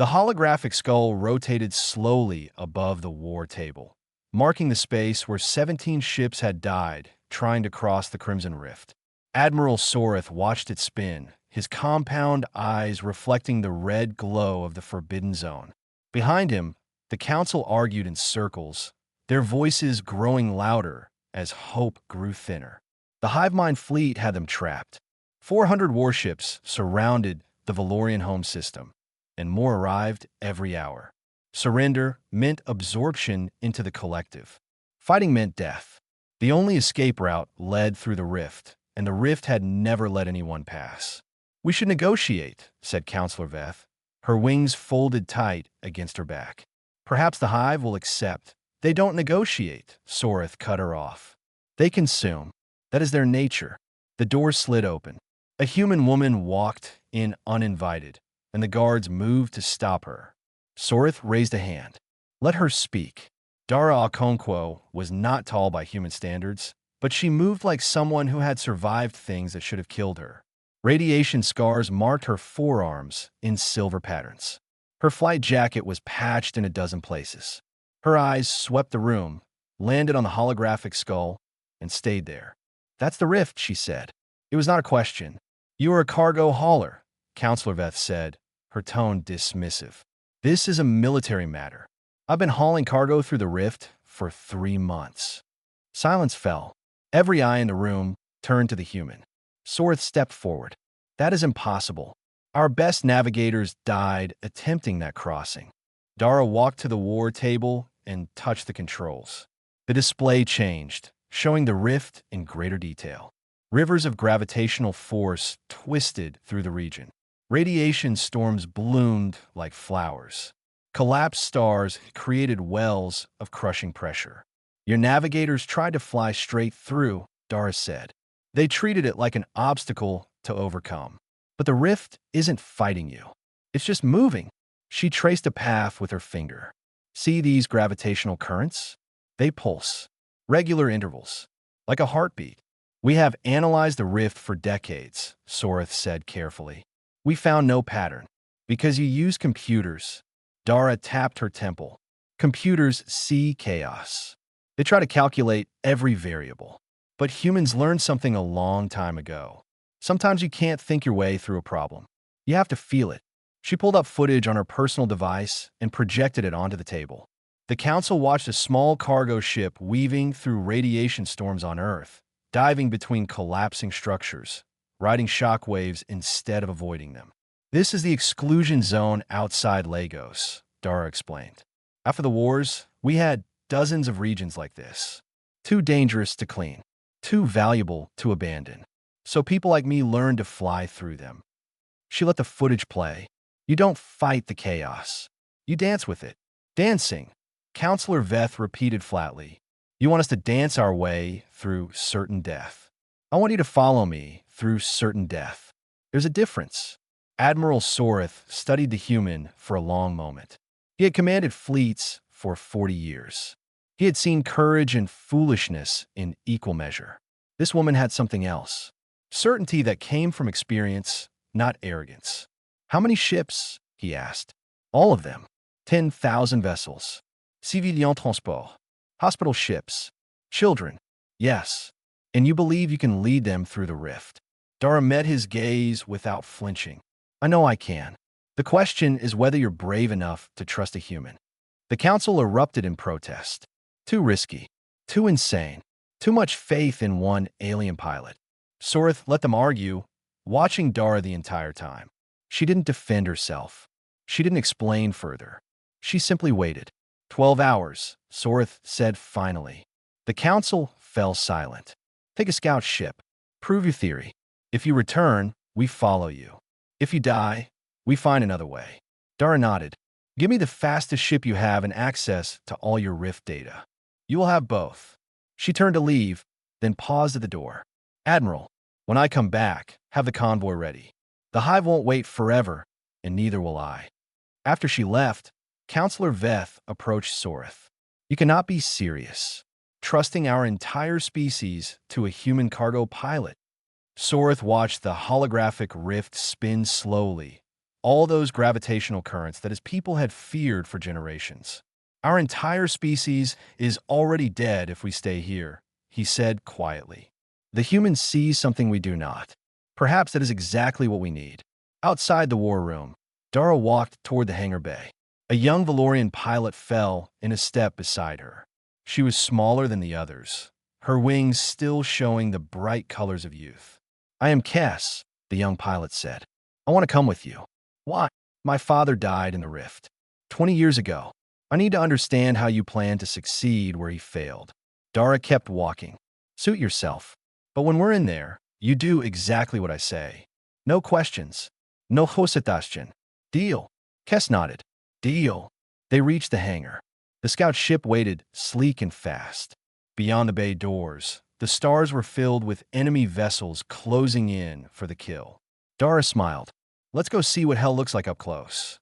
The holographic skull rotated slowly above the war table, marking the space where 17 ships had died trying to cross the Crimson Rift. Admiral Soreth watched it spin, his compound eyes reflecting the red glow of the Forbidden Zone. Behind him, the council argued in circles, their voices growing louder as hope grew thinner. The hive mind fleet had them trapped. 400 warships surrounded the Valorian home system, and more arrived every hour. Surrender meant absorption into the collective. Fighting meant death. The only escape route led through the rift, and the rift had never let anyone pass. "We should negotiate," said Counselor Veth, her wings folded tight against her back. "Perhaps the hive will accept." "They don't negotiate," Soreth cut her off. "They consume. That is their nature." The door slid open. A human woman walked in uninvited, and the guards moved to stop her. Soreth raised a hand. "Let her speak." Dara Okonkwo was not tall by human standards, but she moved like someone who had survived things that should have killed her. Radiation scars marked her forearms in silver patterns. Her flight jacket was patched in a dozen places. Her eyes swept the room, landed on the holographic skull, and stayed there. "That's the rift," she said. It was not a question. "You are a cargo hauler," Counselor Veth said, her tone dismissive. "This is a military matter. I've been hauling cargo through the rift for 3 months." Silence fell. Every eye in the room turned to the human. Soreth stepped forward. "That is impossible. Our best navigators died attempting that crossing." Dara walked to the war table and touched the controls. The display changed, showing the rift in greater detail. Rivers of gravitational force twisted through the region. Radiation storms bloomed like flowers. Collapsed stars created wells of crushing pressure. "Your navigators tried to fly straight through," Dara said. "They treated it like an obstacle to overcome. But the rift isn't fighting you. It's just moving." She traced a path with her finger. "See these gravitational currents? They pulse. Regular intervals. Like a heartbeat." "We have analyzed the rift for decades," Soreth said carefully. "We found no pattern. Because you use computers." Dara tapped her temple. "Computers see chaos. They try to calculate every variable. But humans learned something a long time ago. Sometimes you can't think your way through a problem. You have to feel it." She pulled up footage on her personal device and projected it onto the table. The council watched a small cargo ship weaving through radiation storms on Earth, diving between collapsing structures, riding shockwaves instead of avoiding them. "This is the exclusion zone outside Lagos," Dara explained. "After the wars, we had dozens of regions like this. Too dangerous to clean. Too valuable to abandon. So people like me learned to fly through them." She let the footage play. "You don't fight the chaos. You dance with it." "Dancing," Counselor Veth repeated flatly. "You want us to dance our way through certain death. I want you to follow me through certain death. There's a difference." Admiral Soreth studied the human for a long moment. He had commanded fleets for 40 years. He had seen courage and foolishness in equal measure. This woman had something else. Certainty that came from experience, not arrogance. "How many ships?" he asked. "All of them. 10,000 vessels. Civilian transport. Hospital ships. Children. Yes. And you believe you can lead them through the rift." Dara met his gaze without flinching. "I know I can. The question is whether you're brave enough to trust a human." The council erupted in protest. Too risky. Too insane. Too much faith in one alien pilot. Soreth let them argue, watching Dara the entire time. She didn't defend herself. She didn't explain further. She simply waited. 12 hours, Soreth said finally. The council fell silent. "Take a scout ship. Prove your theory. If you return, we follow you. If you die, we find another way." Dara nodded. "Give me the fastest ship you have and access to all your rift data. You will have both." She turned to leave, then paused at the door. "Admiral, when I come back, have the convoy ready. The hive won't wait forever, and neither will I." After she left, Counselor Veth approached Soreth. "You cannot be serious. Trusting our entire species to a human cargo pilot." Soreth watched the holographic rift spin slowly, All those gravitational currents that his people had feared for generations. Our entire species is already dead if we stay here, he said quietly. The human sees something we do not. Perhaps that is exactly what we need. Outside the war room, Dara walked toward the hangar bay. A young Valorian pilot fell in a step beside her. She was smaller than the others, her wings still showing the bright colors of youth. I am Cass, the young pilot said. I want to come with you. Why? My father died in the rift 20 years ago. I need to understand how you plan to succeed where he failed. Dara kept walking. Suit yourself. But when we're in there, you do exactly what I say. No questions. No hesitation. Deal. Cass nodded. Deal. They reached the hangar. The scout ship waited, sleek and fast. Beyond the bay doors, the stars were filled with enemy vessels closing in for the kill. Dara smiled. Let's go see what hell looks like up close.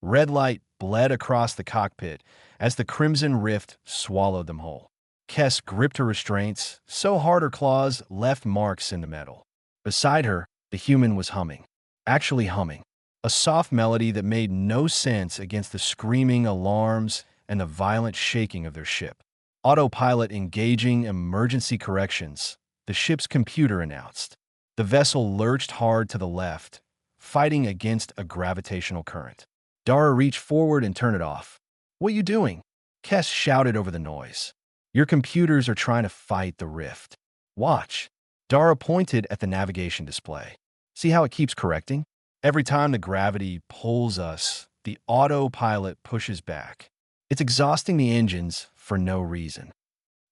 Red light bled across the cockpit as the crimson rift swallowed them whole. Kess gripped her restraints so hard her claws left marks in the metal. Beside her, the human was humming. Actually humming. A soft melody that made no sense against the screaming alarms and the violent shaking of their ship. Autopilot engaging emergency corrections, the ship's computer announced. The vessel lurched hard to the left, fighting against a gravitational current. Dara reached forward and turned it off. What are you doing? Kess shouted over the noise. Your computers are trying to fight the rift. Watch. Dara pointed at the navigation display. See how it keeps correcting? Every time the gravity pulls us, the autopilot pushes back. It's exhausting the engines for no reason.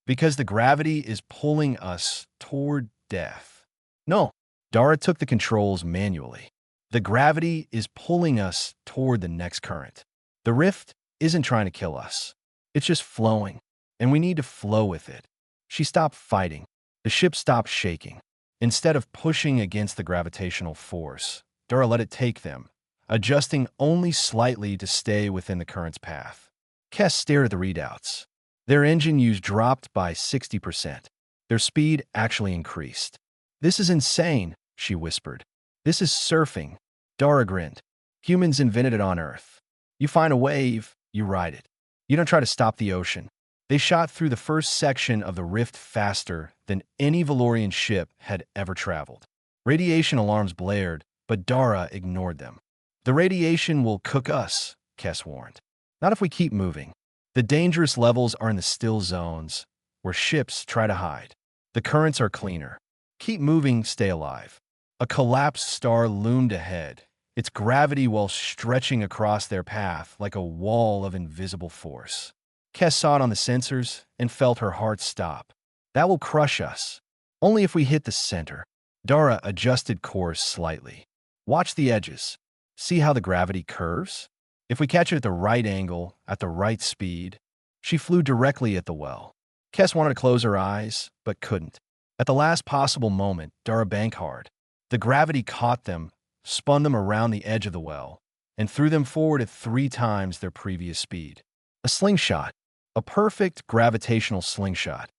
Because the gravity is pulling us toward death. No, Dara took the controls manually. The gravity is pulling us toward the next current. The rift isn't trying to kill us. It's just flowing, and we need to flow with it. She stopped fighting. The ship stopped shaking. Instead of pushing against the gravitational force, Dara let it take them, adjusting only slightly to stay within the current's path. Kess stared at the readouts. Their engine use dropped by 60%. Their speed actually increased. This is insane, she whispered. This is surfing. Dara grinned. Humans invented it on Earth. You find a wave, you ride it. You don't try to stop the ocean. They shot through the first section of the rift faster than any Valorian ship had ever traveled. Radiation alarms blared, but Dara ignored them. The radiation will cook us, Kess warned. Not if we keep moving. The dangerous levels are in the still zones, where ships try to hide. The currents are cleaner. Keep moving, stay alive. A collapsed star loomed ahead, its gravity while stretching across their path like a wall of invisible force. Kess saw it on the sensors and felt her heart stop. That will crush us. Only if we hit the center. Dara adjusted course slightly. Watch the edges. See how the gravity curves? If we catch it at the right angle, at the right speed. She flew directly at the well. Kess wanted to close her eyes, but couldn't. At the last possible moment, Dara banked hard. The gravity caught them, spun them around the edge of the well, and threw them forward at 3 times their previous speed. A slingshot. A perfect gravitational slingshot.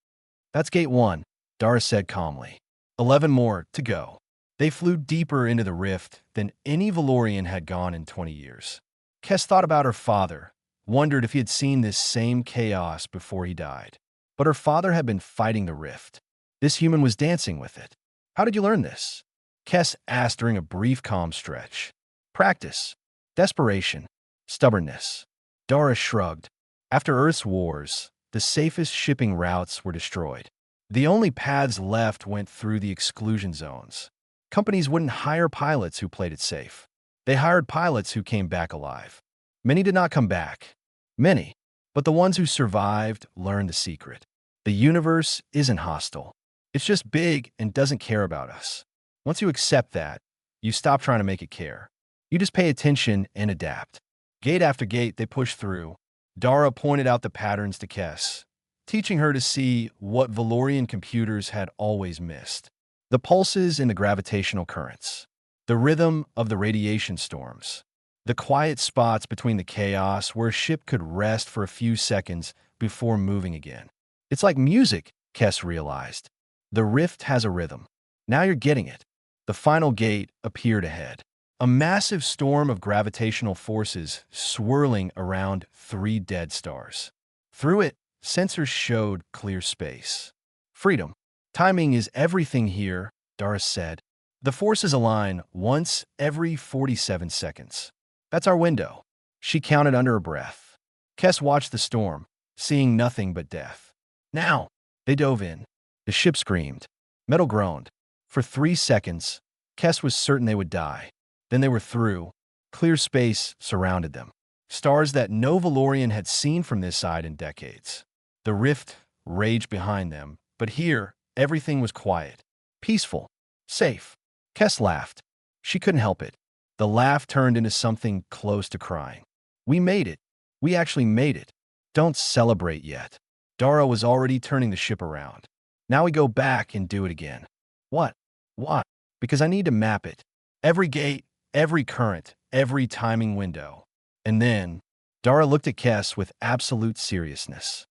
That's gate 1, Dara said calmly. 11 more to go. They flew deeper into the rift than any Valorian had gone in 20 years. Kess thought about her father, wondered if he had seen this same chaos before he died. But her father had been fighting the rift. This human was dancing with it. How did you learn this? Kess asked during a brief calm stretch. Practice. Desperation. Stubbornness. Dara shrugged. After Earth's wars, the safest shipping routes were destroyed. The only paths left went through the exclusion zones. Companies wouldn't hire pilots who played it safe. They hired pilots who came back alive. Many did not come back. Many. But the ones who survived learned the secret. The universe isn't hostile. It's just big and doesn't care about us. Once you accept that, you stop trying to make it care. You just pay attention and adapt. Gate after gate, they pushed through. Dara pointed out the patterns to Kess, teaching her to see what Valorian computers had always missed. The pulses in the gravitational currents, the rhythm of the radiation storms, the quiet spots between the chaos where a ship could rest for a few seconds before moving again. It's like music, Kess realized. The rift has a rhythm. Now you're getting it. The final gate appeared ahead. A massive storm of gravitational forces swirling around 3 dead stars. Through it, sensors showed clear space. Freedom. Timing is everything here, Doris said. The forces align once every 47 seconds. That's our window. She counted under her breath. Kess watched the storm, seeing nothing but death. Now! They dove in. The ship screamed. Metal groaned. For 3 seconds, Kess was certain they would die. Then they were through. Clear space surrounded them. Stars that no Valorian had seen from this side in decades. The rift raged behind them, but here, everything was quiet. Peaceful. Safe. Kess laughed. She couldn't help it. The laugh turned into something close to crying. We made it. We actually made it. Don't celebrate yet. Dara was already turning the ship around. Now we go back and do it again. What? What? Because I need to map it. Every gate, every current, every timing window. And then, Dara looked at Kess with absolute seriousness.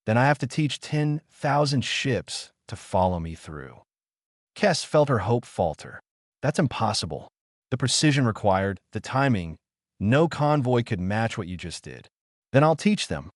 Then I have to teach 10,000 ships to follow me through. Kess felt her hope falter. That's impossible. The precision required, the timing, no convoy could match what you just did. Then I'll teach them.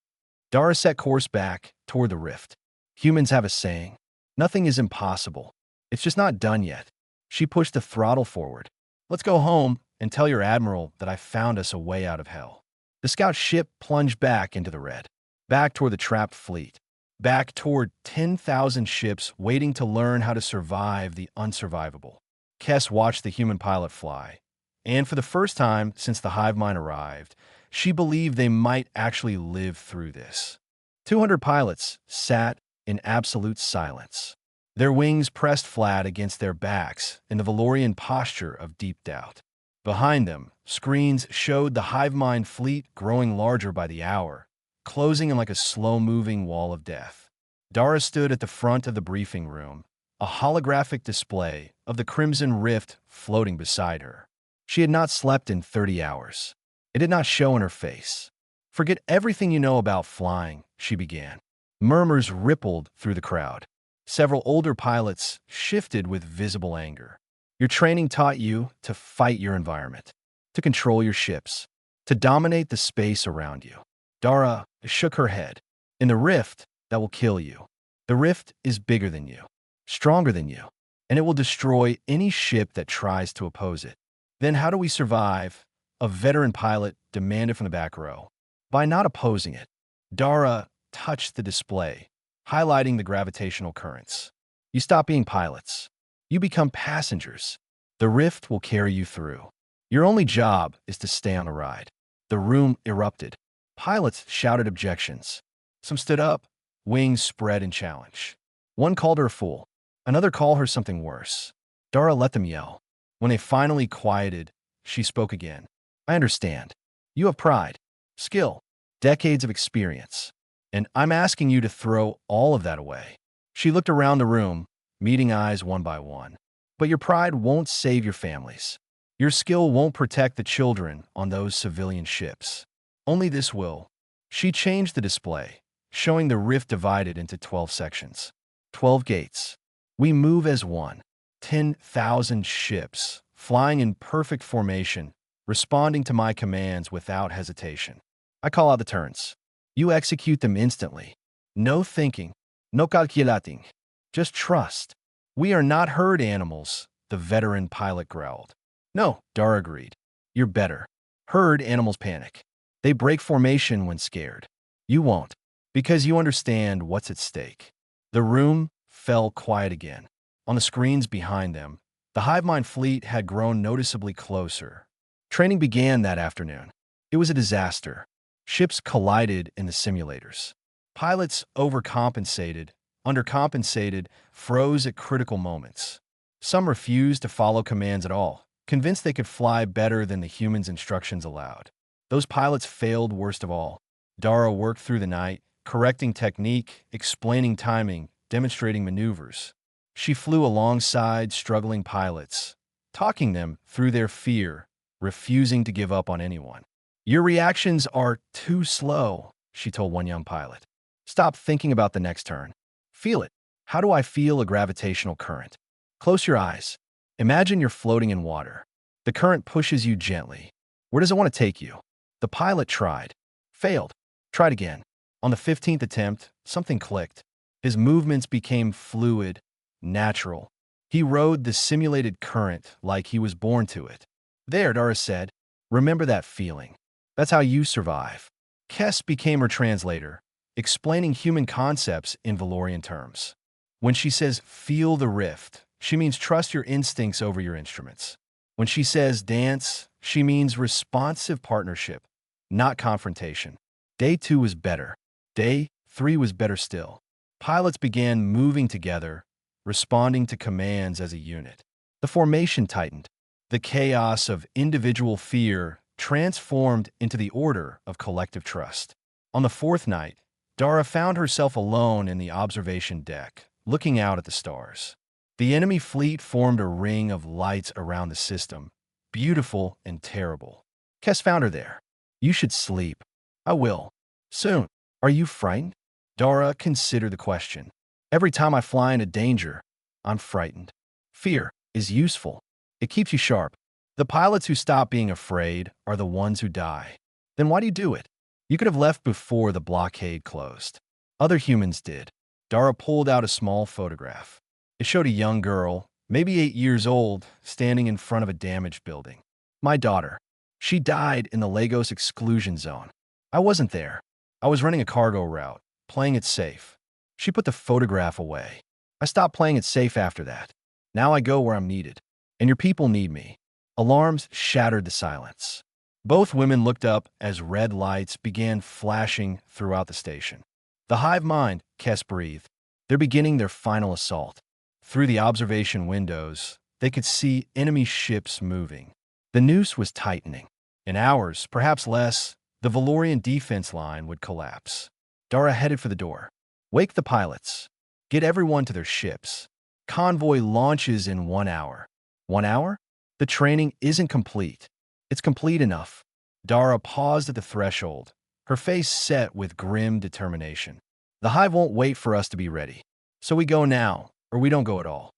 Dara set course back toward the rift. Humans have a saying, nothing is impossible. It's just not done yet. She pushed the throttle forward. Let's go home and tell your admiral that I found us a way out of hell. The scout ship plunged back into the red. Back toward the trapped fleet. Back toward 10,000 ships waiting to learn how to survive the unsurvivable. Kess watched the human pilot fly. And for the first time since the hive mind arrived, she believed they might actually live through this. 200 pilots sat in absolute silence. Their wings pressed flat against their backs in the Valorian posture of deep doubt. Behind them, screens showed the hive mind fleet growing larger by the hour, closing in like a slow-moving wall of death. Dara stood at the front of the briefing room, a holographic display of the Crimson Rift floating beside her. She had not slept in 30 hours. It did not show in her face. Forget everything you know about flying, she began. Murmurs rippled through the crowd. Several older pilots shifted with visible anger. Your training taught you to fight your environment, to control your ships, to dominate the space around you. Dara shook her head. In the rift, that will kill you. The rift is bigger than you, stronger than you, and it will destroy any ship that tries to oppose it. Then how do we survive? A veteran pilot demanded from the back row. By not opposing it. Dara touched the display, highlighting the gravitational currents. You stop being pilots. You become passengers. The rift will carry you through. Your only job is to stay on the ride. The room erupted. Pilots shouted objections. Some stood up, wings spread in challenge. One called her a fool. Another called her something worse. Dara let them yell. When they finally quieted, she spoke again. I understand. You have pride, skill, decades of experience. And I'm asking you to throw all of that away. She looked around the room, meeting eyes one by one. But your pride won't save your families. Your skill won't protect the children on those civilian ships. Only this will. She changed the display, showing the rift divided into 12 sections. 12 gates. We move as one. 10,000 ships, flying in perfect formation, responding to my commands without hesitation. I call out the turns. You execute them instantly. No thinking, no calculating. Just trust. We are not herd animals, the veteran pilot growled. No, Dara agreed. You're better. Herd animals panic. They break formation when scared. You won't, because you understand what's at stake. The room fell quiet again. On the screens behind them, the hive mind fleet had grown noticeably closer. Training began that afternoon. It was a disaster. Ships collided in the simulators. Pilots overcompensated, undercompensated, froze at critical moments. Some refused to follow commands at all, convinced they could fly better than the humans' instructions allowed. Those pilots failed worst of all. Dara worked through the night, correcting technique, explaining timing, demonstrating maneuvers. She flew alongside struggling pilots, talking them through their fear, refusing to give up on anyone. Your reactions are too slow, she told one young pilot. Stop thinking about the next turn. Feel it. How do I feel a gravitational current? Close your eyes. Imagine you're floating in water. The current pushes you gently. Where does it want to take you? The pilot tried. Failed. Tried again. On the 15th attempt, something clicked. His movements became fluid, natural. He rode the simulated current like he was born to it. There, Dara said. Remember that feeling. That's how you survive. Kess became her translator, explaining human concepts in Valorian terms. When she says, feel the rift, she means trust your instincts over your instruments. When she says dance, she means responsive partnership, not confrontation. Day 2 was better. Day 3 was better still. Pilots began moving together, responding to commands as a unit. The formation tightened. The chaos of individual fear transformed into the order of collective trust. On the 4th night, Dara found herself alone in the observation deck, looking out at the stars. The enemy fleet formed a ring of lights around the system, beautiful and terrible. Kess found her there. You should sleep. I will. Soon. Are you frightened? Dara considered the question. Every time I fly into danger, I'm frightened. Fear is useful. It keeps you sharp. The pilots who stop being afraid are the ones who die. Then why do you do it? You could have left before the blockade closed. Other humans did. Dara pulled out a small photograph. It showed a young girl, maybe 8 years old, standing in front of a damaged building. My daughter. She died in the Lagos exclusion zone. I wasn't there. I was running a cargo route, playing it safe. She put the photograph away. I stopped playing it safe after that. Now I go where I'm needed. And your people need me. Alarms shattered the silence. Both women looked up as red lights began flashing throughout the station. The hive mind, Kess breathed. They're beginning their final assault. Through the observation windows, they could see enemy ships moving. The noose was tightening. In hours, perhaps less, the Valorian defense line would collapse. Dara headed for the door. Wake the pilots. Get everyone to their ships. Convoy launches in 1 hour. 1 hour? The training isn't complete. It's complete enough. Dara paused at the threshold, her face set with grim determination. The hive won't wait for us to be ready. So we go now, or we don't go at all.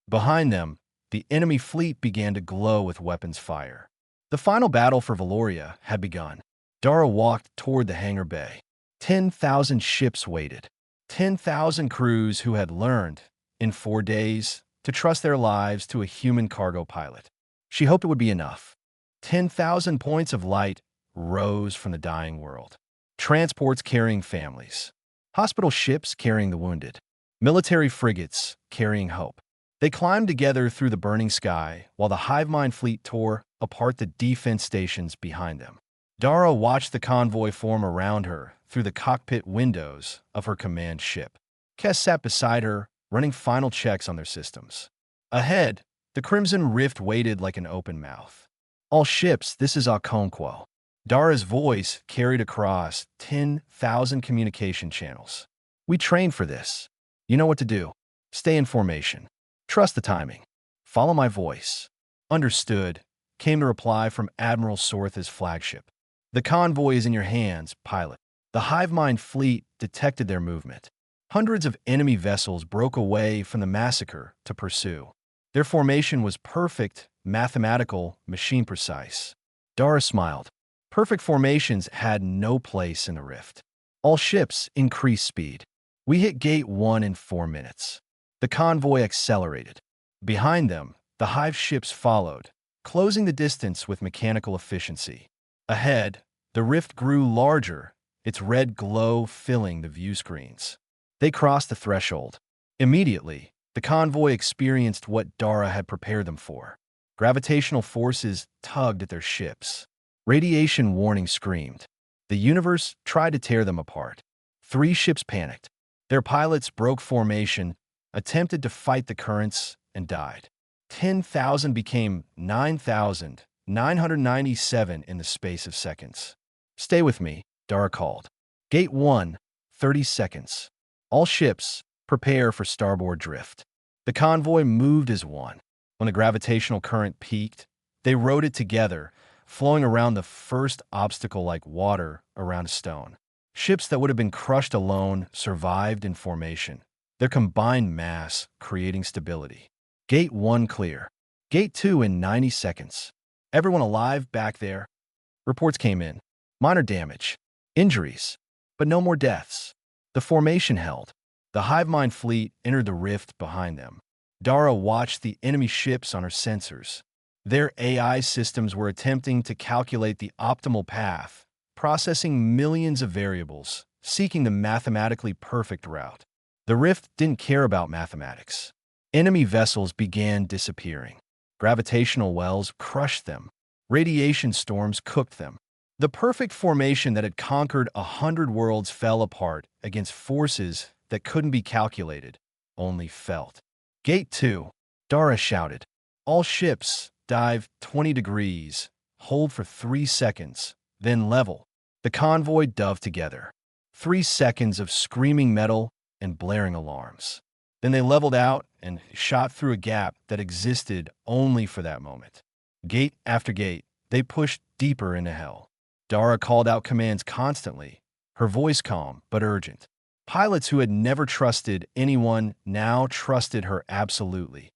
Behind them, the enemy fleet began to glow with weapons fire. The final battle for Valoria had begun. Dara walked toward the hangar bay. 10,000 ships waited. 10,000 crews who had learned, in 4 days, to trust their lives to a human cargo pilot. She hoped it would be enough. 10,000 points of light rose from the dying world. Transports carrying families. Hospital ships carrying the wounded. Military frigates carrying hope. They climbed together through the burning sky while the hive mind fleet tore apart the defense stations behind them. Dara watched the convoy form around her through the cockpit windows of her command ship. Kess sat beside her, running final checks on their systems. Ahead, the Crimson Rift waited like an open mouth. All ships, this is Okonkwo. Dara's voice carried across 10,000 communication channels. We trained for this. You know what to do. Stay in formation. Trust the timing. Follow my voice. Understood, came the reply from Admiral Sortha's flagship. The convoy is in your hands, pilot. The hive mind fleet detected their movement. Hundreds of enemy vessels broke away from the massacre to pursue. Their formation was perfect, mathematical, machine-precise. Dara smiled. Perfect formations had no place in the rift. All ships increased speed. We hit Gate 1 in 4 minutes. The convoy accelerated. Behind them, the hive ships followed, closing the distance with mechanical efficiency. Ahead, the rift grew larger, its red glow filling the view screens. They crossed the threshold. Immediately, the convoy experienced what Dara had prepared them for. Gravitational forces tugged at their ships. Radiation warning screamed. The universe tried to tear them apart. 3 ships panicked. Their pilots broke formation, attempted to fight the currents, and died. 10,000 became 9,997 in the space of seconds. Stay with me, Dara called. Gate 1, 30 seconds. All ships, prepare for starboard drift. The convoy moved as one. When the gravitational current peaked, they rode it together, flowing around the first obstacle like water around a stone. Ships that would have been crushed alone survived in formation, their combined mass creating stability. Gate 1 clear. Gate 2 in 90 seconds. Everyone alive back there? Reports came in. Minor damage. Injuries. But no more deaths. The formation held. The hive mind fleet entered the rift behind them. Dara watched the enemy ships on her sensors. Their AI systems were attempting to calculate the optimal path, processing millions of variables, seeking the mathematically perfect route. The rift didn't care about mathematics. Enemy vessels began disappearing. Gravitational wells crushed them. Radiation storms cooked them. The perfect formation that had conquered 100 worlds fell apart against forces that couldn't be calculated, only felt. Gate 2, Dara shouted. All ships, dive 20 degrees, hold for 3 seconds, then level. The convoy dove together. 3 seconds of screaming metal and blaring alarms. Then they leveled out and shot through a gap that existed only for that moment. Gate after gate, they pushed deeper into hell. Dara called out commands constantly, her voice calm but urgent. Pilots who had never trusted anyone now trusted her absolutely,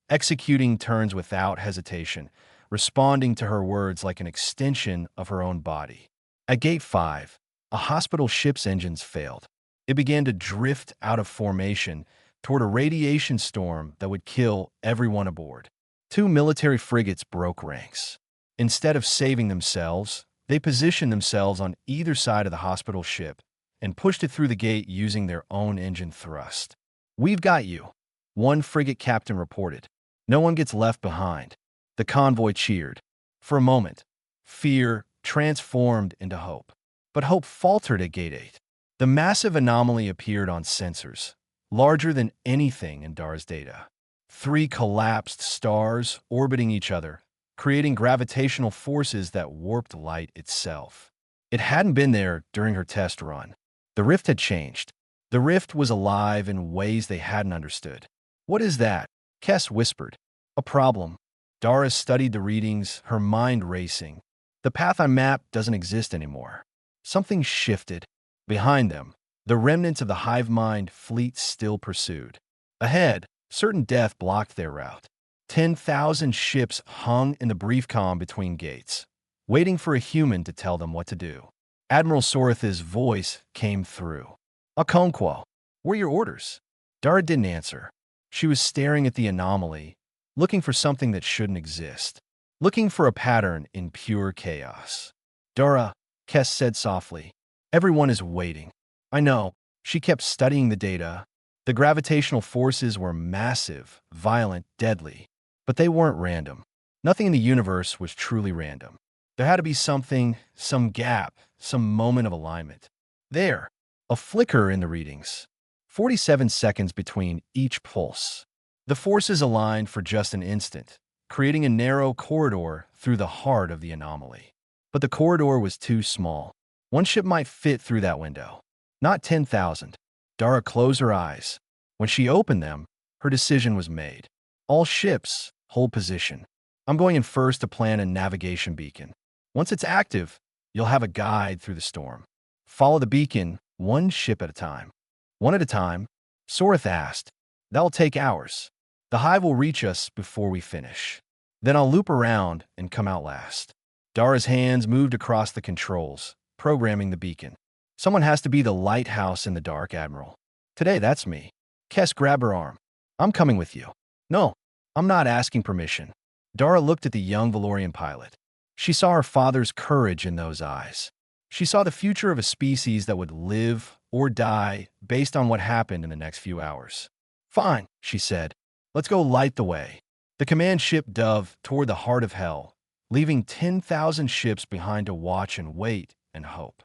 executing turns without hesitation, responding to her words like an extension of her own body. At Gate 5, a hospital ship's engines failed. It began to drift out of formation toward a radiation storm that would kill everyone aboard. 2 military frigates broke ranks. Instead of saving themselves, they positioned themselves on either side of the hospital ship and pushed it through the gate using their own engine thrust. "We've got you," one frigate captain reported. "No one gets left behind." The convoy cheered. For a moment, fear transformed into hope. But hope faltered at Gate 8. The massive anomaly appeared on sensors, larger than anything in Dara's data. 3 collapsed stars orbiting each other, creating gravitational forces that warped light itself. It hadn't been there during her test run. The rift had changed. The rift was alive in ways they hadn't understood. "What is that?" Kess whispered. "A problem." Dara studied the readings, her mind racing. "The path I mapped doesn't exist anymore." Something shifted. Behind them, the remnants of the hive mind fleet still pursued. Ahead, certain death blocked their route. 10,000 ships hung in the brief calm between gates, waiting for a human to tell them what to do. Admiral Sorith's voice came through. "Okonkwo, what are your orders?" Dara didn't answer. She was staring at the anomaly, looking for something that shouldn't exist, looking for a pattern in pure chaos. "Dara," Kess said softly, "everyone is waiting." "I know." She kept studying the data. The gravitational forces were massive, violent, deadly. But they weren't random. Nothing in the universe was truly random. There had to be something, some gap, some moment of alignment. There, a flicker in the readings. 47 seconds between each pulse. The forces aligned for just an instant, creating a narrow corridor through the heart of the anomaly. But the corridor was too small. One ship might fit through that window. Not 10,000. Dara closed her eyes. When she opened them, her decision was made. "All ships, hold position. I'm going in first to plant a navigation beacon. Once it's active, you'll have a guide through the storm. Follow the beacon, one ship at a time." "One at a time?" Sorith asked. "That'll take hours. The hive will reach us before we finish. Then I'll loop around and come out last." Dara's hands moved across the controls, programming the beacon. "Someone has to be the lighthouse in the dark, Admiral." "Today, that's me." Kess grabbed her arm. "I'm coming with you." "No, I'm not asking permission." Dara looked at the young Valorian pilot. She saw her father's courage in those eyes. She saw the future of a species that would live or die based on what happened in the next few hours. "Fine," she said. "Let's go light the way." The command ship dove toward the heart of hell, leaving 10,000 ships behind to watch and wait and hope.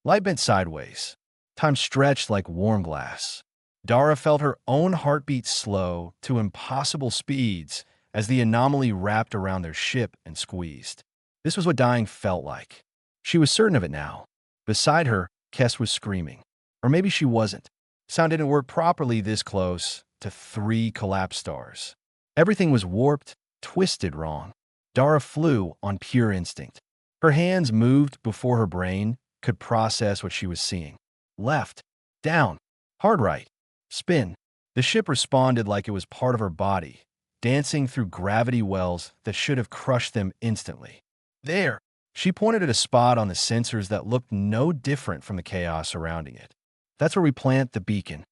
Light bent sideways. Time stretched like warm glass. Dara felt her own heartbeat slow to impossible speeds as the anomaly wrapped around their ship and squeezed. This was what dying felt like. She was certain of it now. Beside her, Kess was screaming. Or maybe she wasn't. Sound didn't work properly this close to 3 collapsed stars. Everything was warped, twisted wrong. Dara flew on pure instinct. Her hands moved before her brain could process what she was seeing. Left, down, hard right, spin. The ship responded like it was part of her body, dancing through gravity wells that should have crushed them instantly. There! She pointed at a spot on the sensors that looked no different from the chaos surrounding it. That's where we plant the beacon.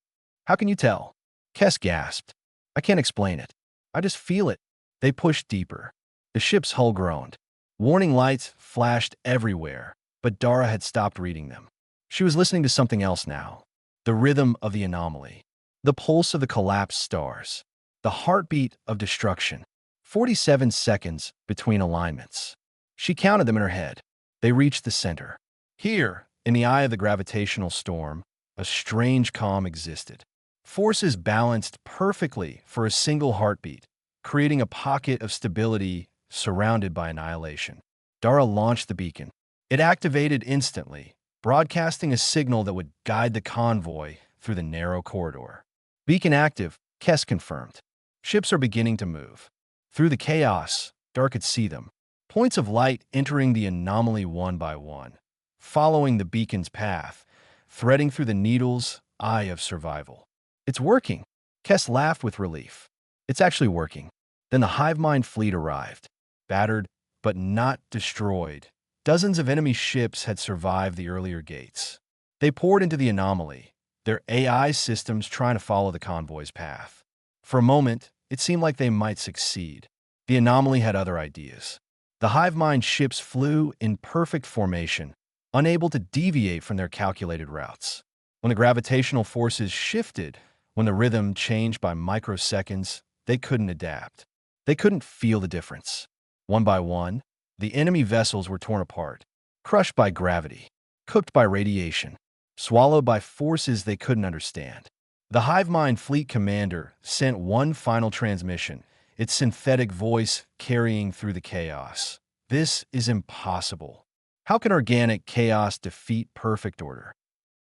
How can you tell? Kess gasped. I can't explain it. I just feel it. They pushed deeper. The ship's hull groaned. Warning lights flashed everywhere, but Dara had stopped reading them. She was listening to something else now. The rhythm of the anomaly. The pulse of the collapsed stars. The heartbeat of destruction. 47 seconds between alignments. She counted them in her head. They reached the center. Here, in the eye of the gravitational storm, a strange calm existed. Forces balanced perfectly for a single heartbeat, creating a pocket of stability surrounded by annihilation. Dara launched the beacon. It activated instantly, broadcasting a signal that would guide the convoy through the narrow corridor. Beacon active, Kess confirmed. Ships are beginning to move. Through the chaos, Dara could see them. Points of light entering the anomaly one by one, following the beacon's path, threading through the needle's eye of survival. It's working. Kess laughed with relief. It's actually working. Then the hive mind fleet arrived. Battered, but not destroyed. Dozens of enemy ships had survived the earlier gates. They poured into the anomaly, their AI systems trying to follow the convoy's path. For a moment, it seemed like they might succeed. The anomaly had other ideas. The hive mind ships flew in perfect formation, unable to deviate from their calculated routes. When the gravitational forces shifted, when the rhythm changed by microseconds, they couldn't adapt. They couldn't feel the difference. One by one, the enemy vessels were torn apart, crushed by gravity, cooked by radiation, swallowed by forces they couldn't understand. The hive mind fleet commander sent one final transmission, its synthetic voice carrying through the chaos. This is impossible. How can organic chaos defeat perfect order?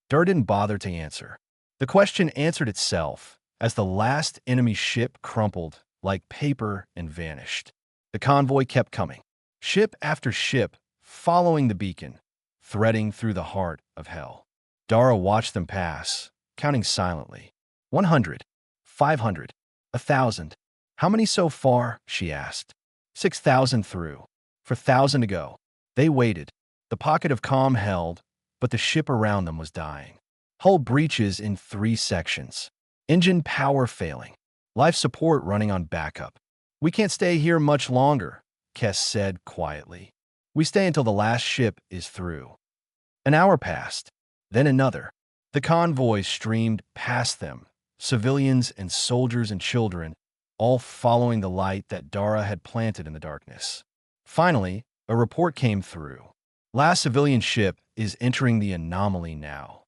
Dur didn't bother to answer. The question answered itself as the last enemy ship crumpled like paper and vanished. The convoy kept coming, ship after ship, following the beacon, threading through the heart of hell. Dara watched them pass, counting silently. 100, 500, 1,000. How many so far? She asked. 6,000 through. 4,000 to go. They waited. The pocket of calm held, but the ship around them was dying. Hull breaches in 3 sections. Engine power failing. Life support running on backup. We can't stay here much longer, Kess said quietly. We stay until the last ship is through. An hour passed. Then another. The convoy streamed past them, civilians and soldiers and children, all following the light that Dara had planted in the darkness. Finally, a report came through. Last civilian ship is entering the anomaly now.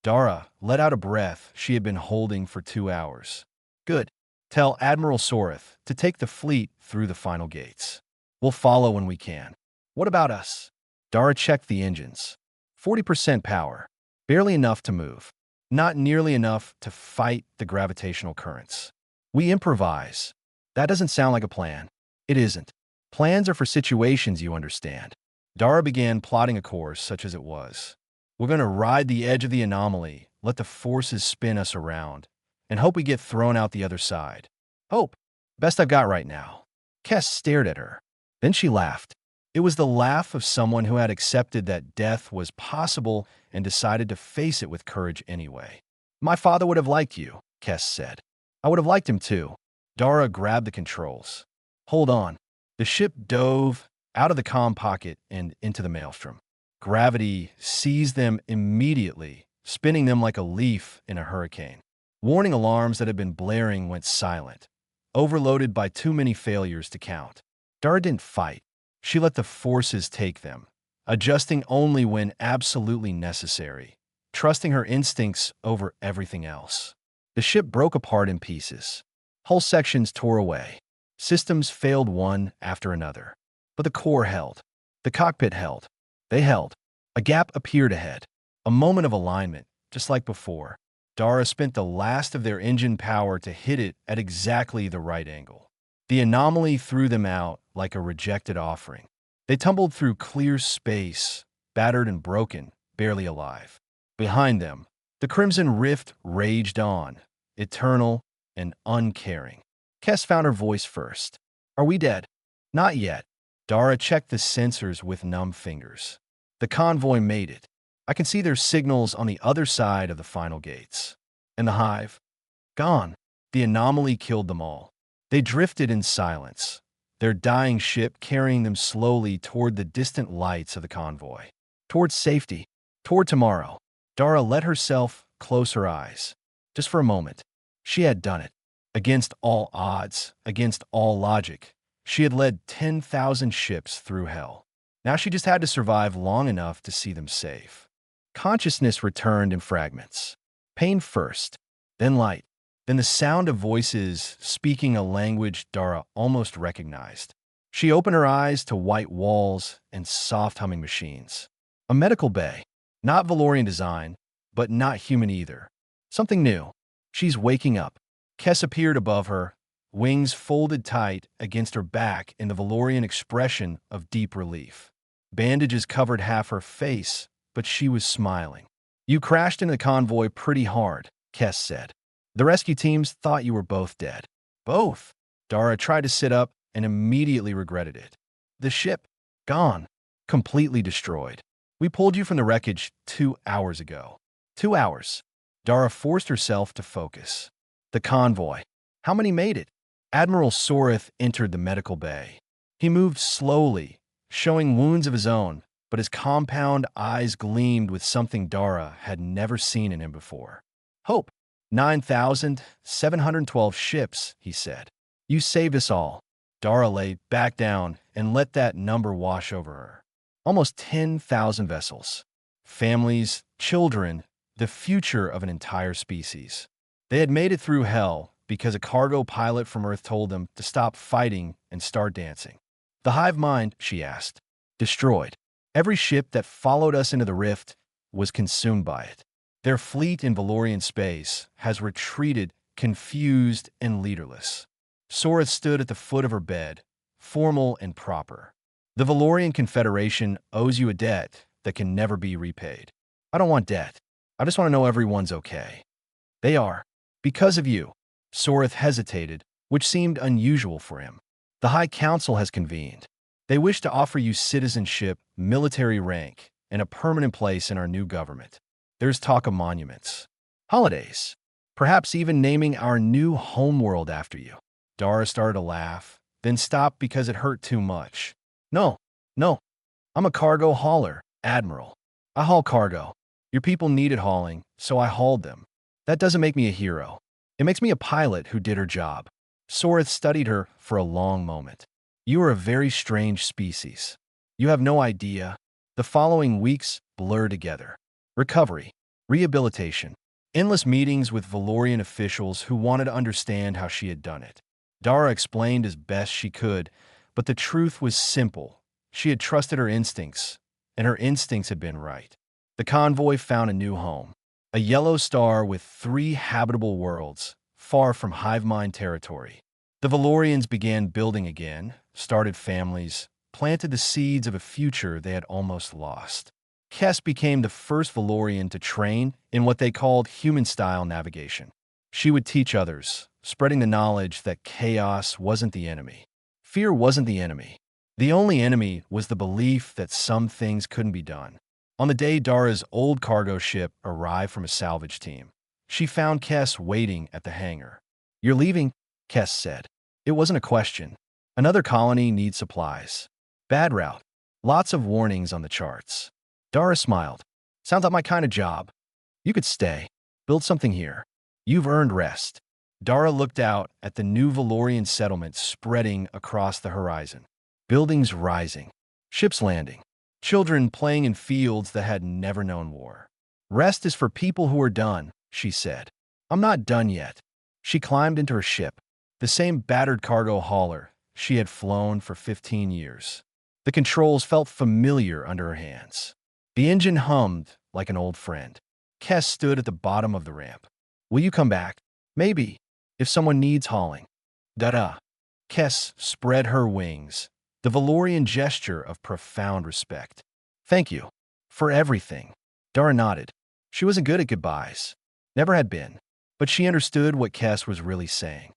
Dara let out a breath she had been holding for 2 hours. Good. Tell Admiral Soreth to take the fleet through the final gates. We'll follow when we can. What about us? Dara checked the engines. 40% power. Barely enough to move. Not nearly enough to fight the gravitational currents. We improvise. That doesn't sound like a plan. It isn't. Plans are for situations you understand. Dara began plotting a course such as it was. We're going to ride the edge of the anomaly, let the forces spin us around, and hope we get thrown out the other side. Hope. Best I've got right now. Kess stared at her. Then she laughed. It was the laugh of someone who had accepted that death was possible and decided to face it with courage anyway. My father would have liked you, Kess said. I would have liked him too. Dara grabbed the controls. Hold on. The ship dove out of the comm pocket and into the maelstrom. Gravity seized them immediately, spinning them like a leaf in a hurricane. Warning alarms that had been blaring went silent, overloaded by too many failures to count. Dara didn't fight. She let the forces take them, adjusting only when absolutely necessary, trusting her instincts over everything else. The ship broke apart in pieces. Hull sections tore away. Systems failed one after another. But the core held. The cockpit held. They held. A gap appeared ahead. A moment of alignment, just like before. Dara spent the last of their engine power to hit it at exactly the right angle. The anomaly threw them out like a rejected offering. They tumbled through clear space, battered and broken, barely alive. Behind them, the Crimson Rift raged on, eternal and uncaring. Kess found her voice first. Are we dead? Not yet. Dara checked the sensors with numb fingers. The convoy made it. I can see their signals on the other side of the final gates. And the hive? Gone. The anomaly killed them all. They drifted in silence, their dying ship carrying them slowly toward the distant lights of the convoy. Toward safety. Toward tomorrow. Dara let herself close her eyes. Just for a moment. She had done it. Against all odds, against all logic. She had led 10,000 ships through hell. Now she just had to survive long enough to see them safe. Consciousness returned in fragments. Pain first, then light, then the sound of voices speaking a language Dara almost recognized. She opened her eyes to white walls and soft humming machines. A medical bay, not Valorian design, but not human either. Something new. She's waking up. Kess appeared above her, wings folded tight against her back in the Valorian expression of deep relief. Bandages covered half her face, but she was smiling. You crashed into the convoy pretty hard, Kess said. The rescue teams thought you were both dead. Both? Dara tried to sit up and immediately regretted it. The ship? Gone. Completely destroyed. We pulled you from the wreckage 2 hours ago. 2 hours. Dara forced herself to focus. The convoy. How many made it? Admiral Soreth entered the medical bay. He moved slowly, showing wounds of his own, but his compound eyes gleamed with something Dara had never seen in him before. Hope. 9,712 ships, he said. You saved us all. Dara lay back down and let that number wash over her. Almost 10,000 vessels. Families, children, the future of an entire species. They had made it through hell because a cargo pilot from Earth told them to stop fighting and start dancing. The hive mind, she asked, destroyed. Every ship that followed us into the rift was consumed by it. Their fleet in Valorian space has retreated, confused and leaderless. Soreth stood at the foot of her bed, formal and proper. The Valorian Confederation owes you a debt that can never be repaid. I don't want debt. I just want to know everyone's okay. They are. Because of you. Soreth hesitated, which seemed unusual for him. The High Council has convened. They wish to offer you citizenship, military rank, and a permanent place in our new government. There's talk of monuments, holidays, perhaps even naming our new homeworld after you. Dara started to laugh, then stopped because it hurt too much. No, I'm a cargo hauler, Admiral. I haul cargo. Your people needed hauling, so I hauled them. That doesn't make me a hero. It makes me a pilot who did her job. Soreth studied her for a long moment. You are a very strange species. You have no idea. The following weeks blur together. Recovery, rehabilitation, endless meetings with Valorian officials who wanted to understand how she had done it. Dara explained as best she could, but the truth was simple. She had trusted her instincts, and her instincts had been right. The convoy found a new home. A yellow star with 3 habitable worlds, far from hive mind territory. The Valorians began building again, started families, planted the seeds of a future they had almost lost. Kess became the first Valorian to train in what they called human-style navigation. She would teach others, spreading the knowledge that chaos wasn't the enemy. Fear wasn't the enemy. The only enemy was the belief that some things couldn't be done. On the day Dara's old cargo ship arrived from a salvage team, she found Kess waiting at the hangar. You're leaving, Kess said. It wasn't a question. Another colony needs supplies. Bad route. Lots of warnings on the charts. Dara smiled. Sounds like my kind of job. You could stay. Build something here. You've earned rest. Dara looked out at the new Valorian settlement spreading across the horizon. Buildings rising. Ships landing. Children playing in fields that had never known war. Rest is for people who are done, she said. I'm not done yet. She climbed into her ship, the same battered cargo hauler she had flown for 15 years. The controls felt familiar under her hands. The engine hummed like an old friend. Kess stood at the bottom of the ramp. Will you come back? Maybe, if someone needs hauling. Da-da. Kess spread her wings, the Valorian gesture of profound respect. Thank you. For everything. Dara nodded. She wasn't good at goodbyes. Never had been. But she understood what Kess was really saying.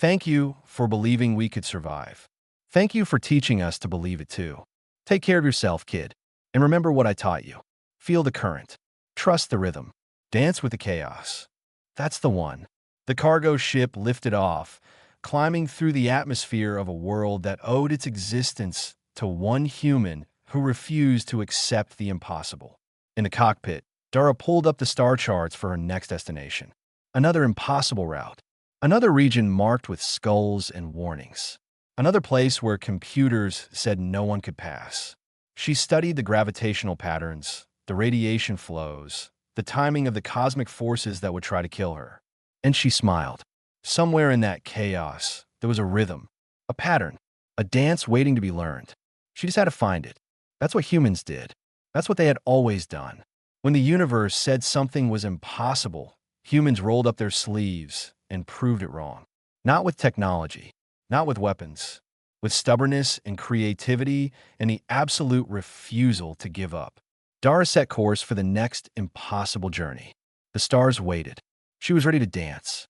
Thank you for believing we could survive. Thank you for teaching us to believe it too. Take care of yourself, kid. And remember what I taught you. Feel the current. Trust the rhythm. Dance with the chaos. That's the one. The cargo ship lifted off, climbing through the atmosphere of a world that owed its existence to one human who refused to accept the impossible. In the cockpit, Dara pulled up the star charts for her next destination. Another impossible route. Another region marked with skulls and warnings. Another place where computers said no one could pass. She studied the gravitational patterns, the radiation flows, the timing of the cosmic forces that would try to kill her. And she smiled. Somewhere in that chaos, there was a rhythm, a pattern, a dance waiting to be learned. She just had to find it. That's what humans did. That's what they had always done. When the universe said something was impossible, humans rolled up their sleeves and proved it wrong. Not with technology, not with weapons, with stubbornness and creativity and the absolute refusal to give up. Dara set course for the next impossible journey. The stars waited. She was ready to dance.